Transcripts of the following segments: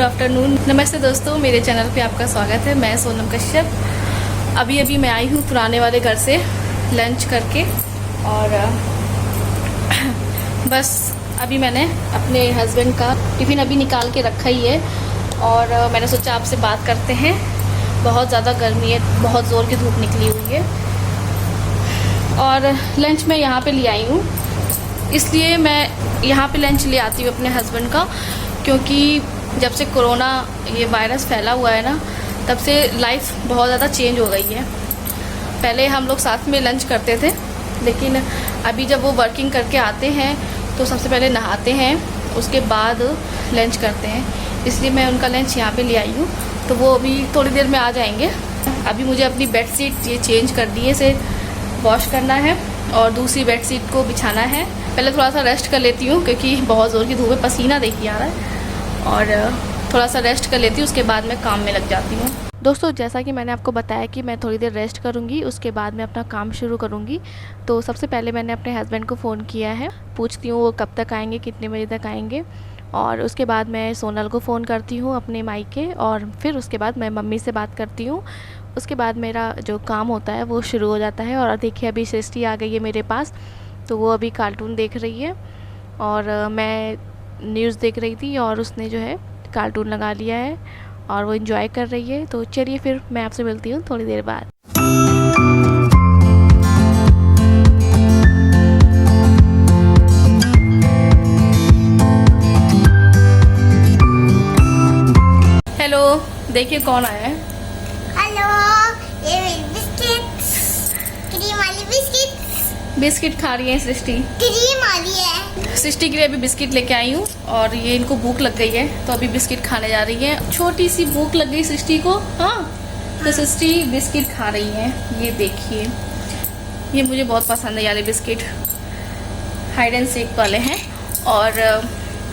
Afternoon. नमस्ते दोस्तों, मेरे चैनल पे आपका स्वागत है। मैं सोनम कश्यप। अभी मैं आई हूँ पुराने वाले घर से लंच करके और बस अभी मैंने अपने हस्बैंड का टिफ़िन अभी निकाल के रखा ही है और मैंने सोचा आपसे बात करते हैं। बहुत ज़्यादा गर्मी है, बहुत ज़ोर की धूप निकली हुई है और लंच मैं यहाँ पे ले आई हूँ। इसलिए मैं यहाँ पे लंच ले आती हूँ अपने हस्बैंड का, क्योंकि जब से कोरोना ये वायरस फैला हुआ है ना, तब से लाइफ बहुत ज़्यादा चेंज हो गई है। पहले हम लोग साथ में लंच करते थे, लेकिन अभी जब वो वर्किंग करके आते हैं तो सबसे पहले नहाते हैं, उसके बाद लंच करते हैं। इसलिए मैं उनका लंच यहाँ पे ले आई हूँ, तो वो अभी थोड़ी देर में आ जाएंगे। अभी मुझे अपनी बेडशीट ये चेंज करनी है, इसे वॉश करना है और दूसरी बेडशीट को बिछाना है। पहले थोड़ा सा रेस्ट कर लेती हूँ, क्योंकि बहुत ज़ोर की धूप है, पसीना देखिए आ रहा है, और थोड़ा सा रेस्ट कर लेती हूँ, उसके बाद मैं काम में लग जाती हूँ। दोस्तों, जैसा कि मैंने आपको बताया कि मैं थोड़ी देर रेस्ट करूँगी, उसके बाद मैं अपना काम शुरू करूँगी। तो सबसे पहले मैंने अपने हस्बैंड को फ़ोन किया है, पूछती हूँ वो कब तक आएँगे, कितने बजे तक आएँगे, और उसके बाद मैं सोनल को फ़ोन करती हूँ अपने मायके, और फिर उसके बाद मैं मम्मी से बात करती हूँ। उसके बाद मेरा जो काम होता है वो शुरू हो जाता है। और देखिए अभी सृष्टि आ गई है मेरे पास, तो वो अभी कार्टून देख रही है और मैं न्यूज़ देख रही थी और उसने जो है कार्टून लगा लिया है और वो एंजॉय कर रही है। तो चलिए फिर मैं आपसे मिलती हूँ थोड़ी देर बाद। हेलो, देखिए कौन आया है। हेलो, ये बिस्किट्स, क्रीम वाली बिस्किट। बिस्किट खा रही है सृष्टि। क्रीम वाली है। सृष्टि के लिए अभी बिस्किट लेके आई हूँ और ये इनको भूख लग गई है, तो अभी बिस्किट खाने जा रही है। छोटी सी भूख लग गई सृष्टि को। हाँ, तो सृष्टि बिस्किट खा रही है। ये देखिए, ये मुझे बहुत पसंद है यार, बिस्किट हाइड एंड सीक वाले हैं। और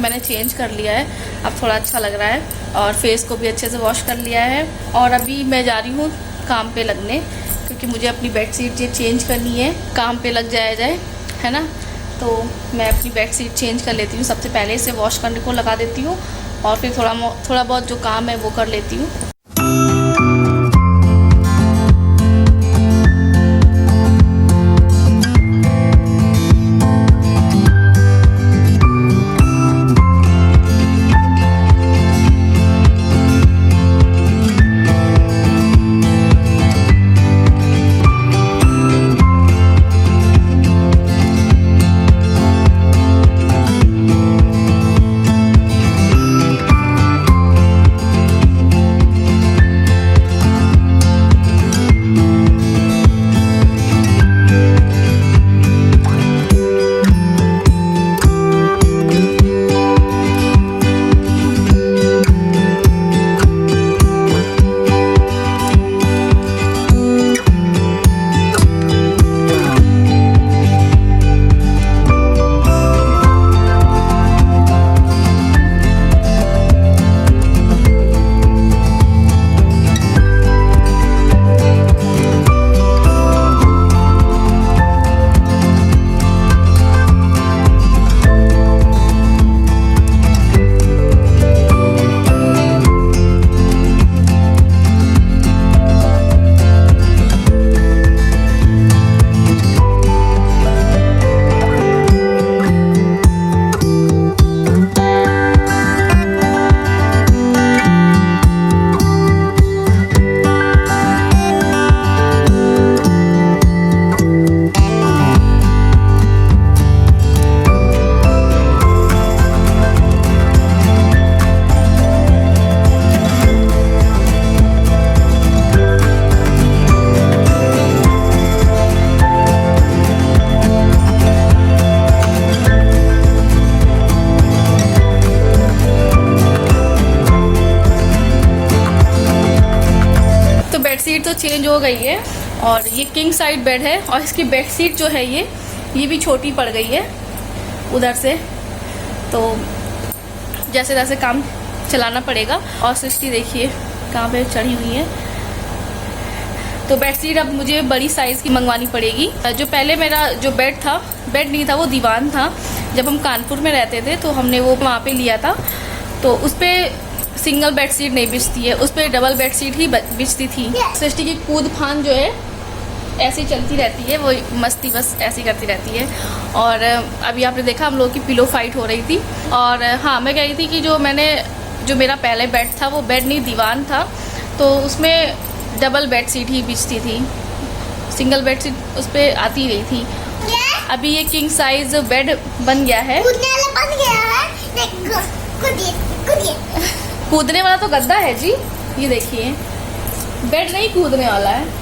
मैंने चेंज कर लिया है, अब थोड़ा अच्छा लग रहा है और फेस को भी अच्छे से वॉश कर लिया है। और अभी मैं जा रही हूँ काम पे लगने, क्योंकि मुझे अपनी बेडशीट ये चेंज करनी है। काम पे लग जाया जाए, है ना। तो मैं अपनी बेडशीट चेंज कर लेती हूँ, सबसे पहले इसे वॉश करने को लगा देती हूँ और फिर थोड़ा बहुत जो काम है वो कर लेती हूँ। बेडशीट तो चेंज हो गई है और ये किंग साइड बेड है और इसकी बेडशीट जो है ये भी छोटी पड़ गई है उधर से, तो जैसे जैसे काम चलाना पड़ेगा। और सृष्टि देखिए कहाँ पे चढ़ी हुई है, तो बेडशीट अब मुझे बड़ी साइज़ की मंगवानी पड़ेगी। जो पहले मेरा जो बेड था, बेड नहीं था वो दीवान था, जब हम कानपुर में रहते थे तो हमने वो वहाँ पे लिया था, तो उस पर सिंगल बेडशीट नहीं बिछती है, उस पर डबल बेडशीट ही बिछती थी। सृष्टि की कूद फान जो है ऐसी चलती रहती है, वो मस्ती बस ऐसी करती रहती है। और अभी आपने देखा हम लोग की पिलो फाइट हो रही थी। और हाँ, मैं कह रही थी कि जो मेरा पहले बेड था वो बेड नहीं दीवान था, तो उसमें डबल बेडशीट ही बिछती थी, सिंगल बेडशीट उस पर आती नहीं थी। अभी ये किंग साइज बेड बन गया है। बन गया है। कूदने वाला तो गद्दा है जी, ये देखिए, बेड नहीं कूदने वाला है।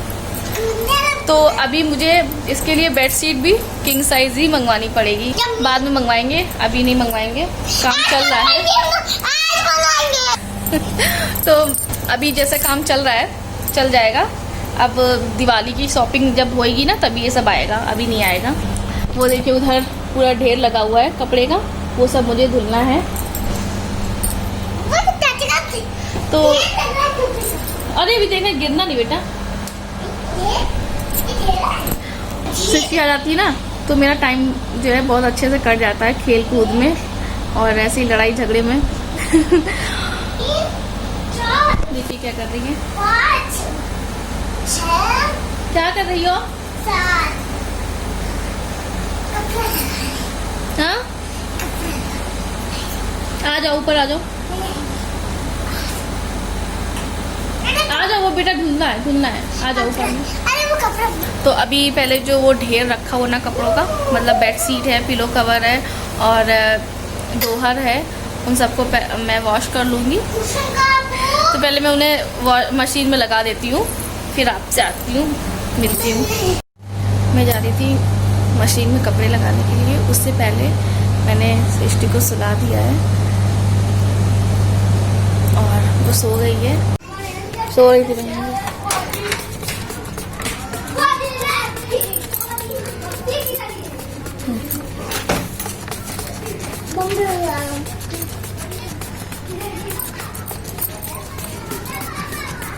तो अभी मुझे इसके लिए बेडशीट भी किंग साइज ही मंगवानी पड़ेगी, बाद में मंगवाएंगे, अभी नहीं मंगवाएंगे, काम चल रहा है। तो अभी जैसे काम चल रहा है चल जाएगा। अब दिवाली की शॉपिंग जब होएगी ना तभी ये सब आएगा, अभी नहीं आएगा। वो देखिए उधर पूरा ढेर लगा हुआ है कपड़े का, वो सब मुझे धुलना है। तो अरे अभी देखना, गिरना नहीं बेटा। सृष्टि आ जाती है ना तो मेरा टाइम जो है बहुत अच्छे से कट जाता है खेल कूद में और ऐसी लड़ाई झगड़े में। देखिए क्या कर रही है, क्या कर रही हो? हाँ, आ जाओ ऊपर, आ जाओ, आ जाओ। वो बेटा ढूंढना है, आ जाओ ऊपर। अरे वो कपड़ा। तो अभी पहले जो वो ढेर रखा हुआ ना कपड़ों का, मतलब बेडशीट है, पिलो कवर है और दोहर है, उन सबको मैं वॉश कर लूँगी। तो पहले मैं उन्हें मशीन में लगा देती हूँ, फिर आपसे आती हूँ, मिलती हूँ। मैं जा रही थी मशीन में कपड़े लगाने के लिए, उससे पहले मैंने सृष्टि को सुला दिया है और वो सो गई है, सो रही थी।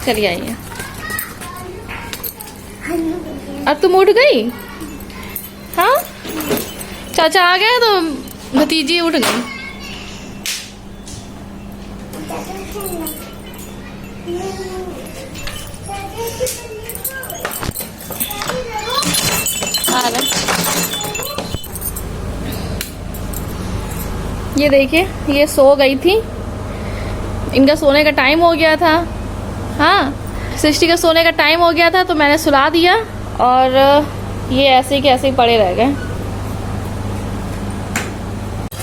चलिए आइए, अब तुम उठ गई? हाँ, चाचा आ गए तो भतीजी उठ गई। आ गए। ये देखिए, ये सो गई थी, इनका सोने का टाइम हो गया था। हाँ, सृष्टि का सोने का टाइम हो गया था तो मैंने सुला दिया और ये ऐसे के ऐसे ही पड़े रह गए।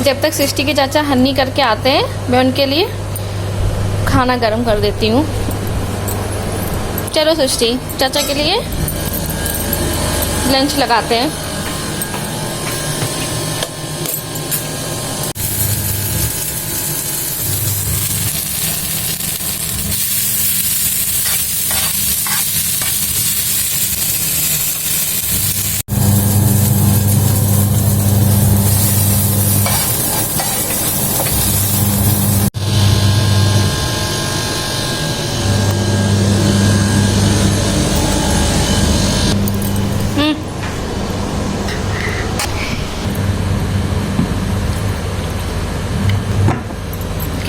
जब तक सृष्टि के चाचा हन्नी करके आते हैं मैं उनके लिए खाना गर्म कर देती हूँ। चलो सृष्टि, चाचा के लिए लंच लगाते हैं।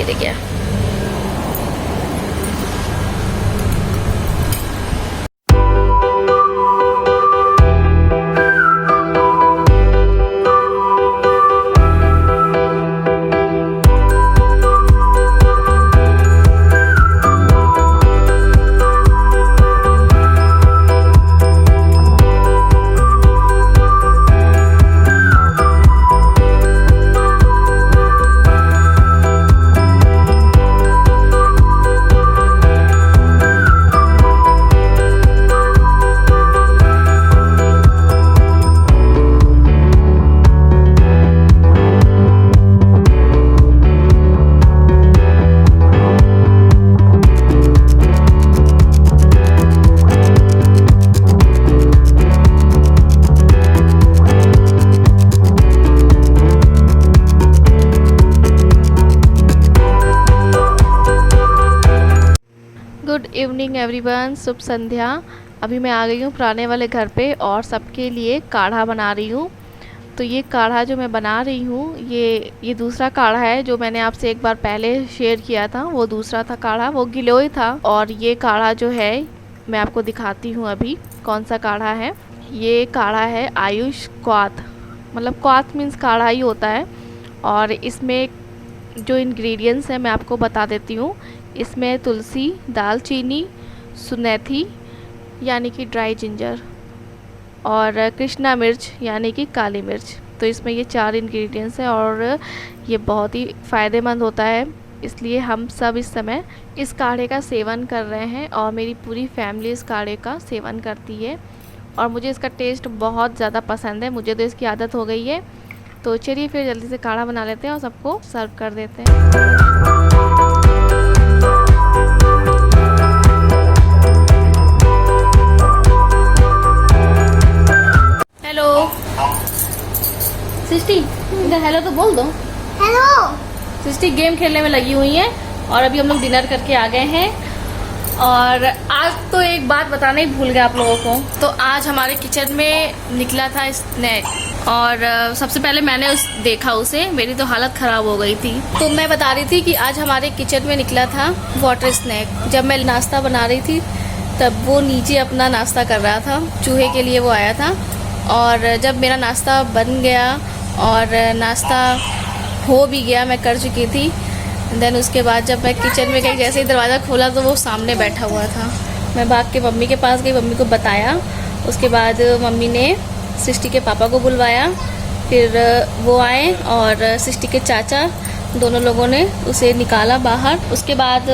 देखिए गुड इवनिंग एवरीवन, शुभ संध्या। अभी मैं आ गई हूँ पुराने वाले घर पे और सबके लिए काढ़ा बना रही हूँ। तो ये काढ़ा जो मैं बना रही हूँ ये दूसरा काढ़ा है। जो मैंने आपसे एक बार पहले शेयर किया था वो दूसरा था काढ़ा, वो गिलोय था। और ये काढ़ा जो है मैं आपको दिखाती हूँ अभी कौन सा काढ़ा है। ये काढ़ा है आयुष क्वाथ, मतलब क्वाथ मीन्स काढ़ा ही होता है। और इसमें जो इंग्रेडिएंट्स हैं मैं आपको बता देती हूँ। इसमें तुलसी, दालचीनी, सुनेथी यानी कि ड्राई जिंजर और कृष्णा मिर्च यानी कि काली मिर्च। तो इसमें ये 4 इंग्रेडिएंट्स हैं और ये बहुत ही फ़ायदेमंद होता है। इसलिए हम सब इस समय इस काढ़े का सेवन कर रहे हैं और मेरी पूरी फैमिली इस काढ़े का सेवन करती है और मुझे इसका टेस्ट बहुत ज़्यादा पसंद है। मुझे तो इसकी आदत हो गई है। तो चलिए फिर जल्दी से काढ़ा बना लेते हैं और सबको सर्व कर देते हैं। सृष्टि इधर हेलो तो बोल दो। हेलो। सृष्टि गेम खेलने में लगी हुई है और अभी हम लोग डिनर करके आ गए हैं। और आज तो एक बात बताना ही भूल गया आप लोगों को। तो आज हमारे किचन में निकला था स्नैक और सबसे पहले मैंने देखा उसे, मेरी तो हालत ख़राब हो गई थी। तो मैं बता रही थी कि आज हमारे किचन में निकला था वाटर स्नैक। जब मैं नाश्ता बना रही थी तब वो नीचे अपना नाश्ता कर रहा था, चूहे के लिए वो आया था। और जब मेरा नाश्ता बन गया और नाश्ता हो भी गया, मैं कर चुकी थी, देन उसके बाद जब मैं किचन में गई, जैसे ही दरवाज़ा खोला तो वो सामने बैठा हुआ था। मैं भाग के मम्मी के पास गई, मम्मी को बताया। उसके बाद मम्मी ने सृष्टि के पापा को बुलवाया, फिर वो आए और सृष्टि के चाचा, दोनों लोगों ने उसे निकाला बाहर। उसके बाद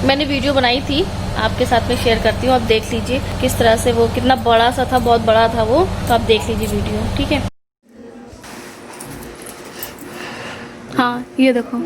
मैंने वीडियो बनाई थी, आपके साथ में शेयर करती हूँ। आप देख लीजिए किस तरह से वो कितना बड़ा सा था, बहुत बड़ा था वो। तो आप देख लीजिए वीडियो, ठीक है। हाँ ये देखो।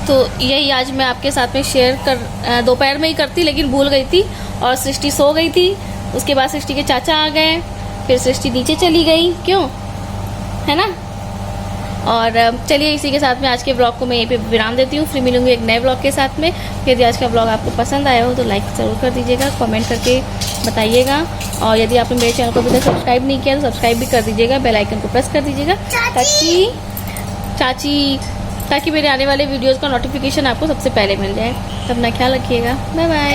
तो यही आज मैं आपके साथ में शेयर कर दोपहर में ही करती, लेकिन भूल गई थी और सृष्टि सो गई थी। उसके बाद सृष्टि के चाचा आ गए, फिर सृष्टि नीचे चली गई, क्यों है ना। और चलिए इसी के साथ में आज के ब्लॉग को मैं यहीं पे विराम देती हूँ। फिर मिलूंगी एक नए ब्लॉग के साथ में। यदि आज का ब्लॉग आपको पसंद आया हो तो लाइक ज़रूर कर दीजिएगा, कमेंट करके बताइएगा। और यदि आपने मेरे चैनल को अभी तक सब्सक्राइब नहीं किया तो सब्सक्राइब भी कर दीजिएगा, बेल आइकन को प्रेस कर दीजिएगा ताकि मेरे आने वाले वीडियोस का नोटिफिकेशन आपको सबसे पहले मिल जाए। तब अपना ख्याल रखिएगा, बाय बाय।